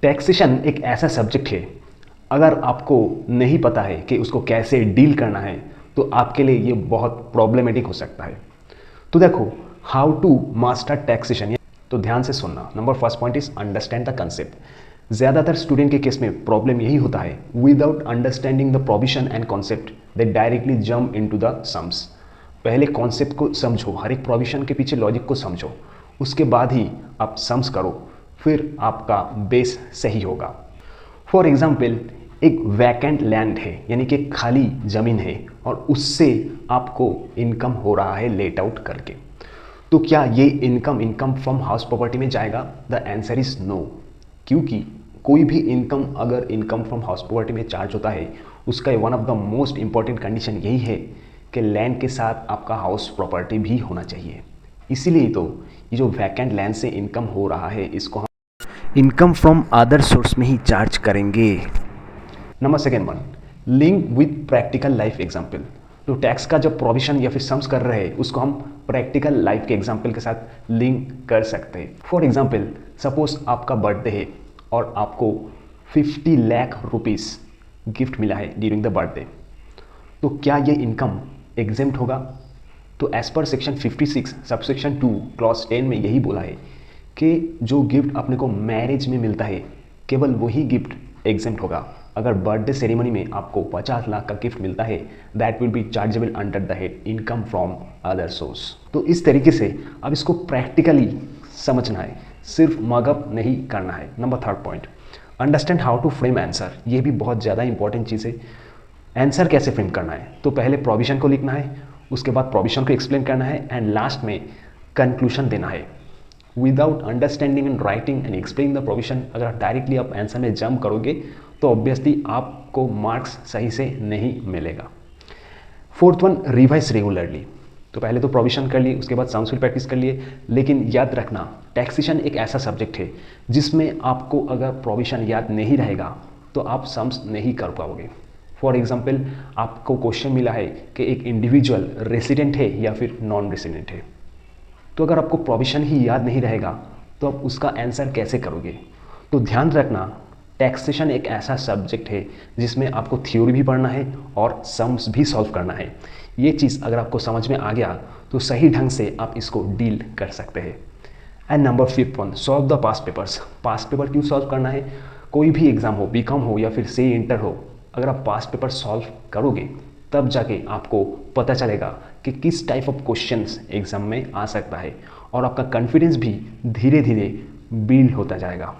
Taxation एक ऐसा subject है, अगर आपको नहीं पता है कि उसको कैसे डील करना है तो आपके लिए ये बहुत प्रॉब्लमेटिक हो सकता है। तो देखो, हाउ टू मास्टर टैक्सेशन, तो ध्यान से सुनना। Number first point is understand the concept. ज़्यादातर स्टूडेंट के केस में प्रॉब्लम यही होता है, without understanding the provision and concept they directly jump into the sums. पहले कॉन्सेप्ट को समझो, हर एक प्रोविजन के पीछे लॉजिक को समझो, उसके बाद ही आप सम्स करो, फिर आपका बेस सही होगा। फॉर एग्जाम्पल, एक वैकेंट लैंड है, यानी कि खाली ज़मीन है और उससे आपको इनकम हो रहा है लेट आउट करके। तो क्या ये इनकम फ्रॉम हाउस प्रॉपर्टी में जाएगा? द आंसर इज नो, क्योंकि कोई भी इनकम अगर इनकम फ्रॉम हाउस प्रॉपर्टी में चार्ज होता है, उसका one of the most important condition यही है कि लैंड के साथ आपका हाउस प्रॉपर्टी भी होना चाहिए। इसीलिए तो ये जो वैकेंट लैंड से इनकम हो रहा है, इसको हम इनकम फ्रॉम अदर सोर्स में ही चार्ज करेंगे। Number second one, link with practical life example. तो टैक्स का जब प्रोविजन या फिर सम्स कर रहे हैं, उसको हम प्रैक्टिकल लाइफ के एग्जाम्पल के साथ लिंक कर सकते हैं। फॉर एग्जाम्पल, सपोज आपका बर्थडे है और आपको 50 लाख रुपीज़ गिफ्ट मिला है ड्यूरिंग द बर्थडे। तो क्या ये इनकम एग्जेम्प्ट होगा? तो as per section 56 subsection 2 clause 10 में यही बोला है कि जो गिफ्ट अपने को मैरिज में मिलता है, केवल वही गिफ्ट एग्जेम्प्ट होगा। अगर बर्थडे सेरेमनी में आपको 50 लाख का गिफ्ट मिलता है, that will be chargeable under the head income from other source. तो इस तरीके से अब इसको प्रैक्टिकली समझना है, सिर्फ मगअप नहीं करना है। Number third point, understand how to frame answer. ये भी बहुत ज़्यादा इंपॉर्टेंट चीज़ है। आंसर कैसे फ्रेम करना है? तो पहले प्रोविजन को लिखना है, उसके बाद प्रोविजन को एक्सप्लेन करना है एंड लास्ट में कंक्लूजन देना है। Without understanding and writing and explaining the provision, अगर डायरेक्टली आप आंसर में जंप करोगे तो ऑब्वियसली आपको मार्क्स सही से नहीं मिलेगा। Fourth one, revise regularly. तो पहले तो प्रोविजन कर लिए, उसके बाद सम्स भी प्रैक्टिस कर लिए, लेकिन याद रखना टैक्सेशन एक ऐसा सब्जेक्ट है जिसमें आपको अगर प्रोविजन याद नहीं रहेगा तो आप सम्स नहीं कर पाओगे। फॉर एग्जाम्पल, आपको क्वेश्चन मिला है कि एक इंडिविजुअल रेसिडेंट है या फिर नॉन रेसिडेंट है, तो अगर आपको प्रोविजन ही याद नहीं रहेगा तो आप उसका आंसर कैसे करोगे? तो ध्यान रखना, टैक्सेशन एक ऐसा सब्जेक्ट है जिसमें आपको थ्योरी भी पढ़ना है और सम्स भी सॉल्व करना है। ये चीज़ अगर आपको समझ में आ गया तो सही ढंग से आप इसको डील कर सकते हैं। And number fifth one, solve the past papers. Past paper क्यों सॉल्व करना है? कोई भी एग्जाम हो, बीकॉम हो या फिर सी इंटर हो, अगर आप पास्ट पेपर सॉल्व करोगे तब जाके आपको पता चलेगा कि किस टाइप ऑफ क्वेश्चंस एग्जाम में आ सकता है और आपका कॉन्फिडेंस भी धीरे धीरे बिल्ड होता जाएगा।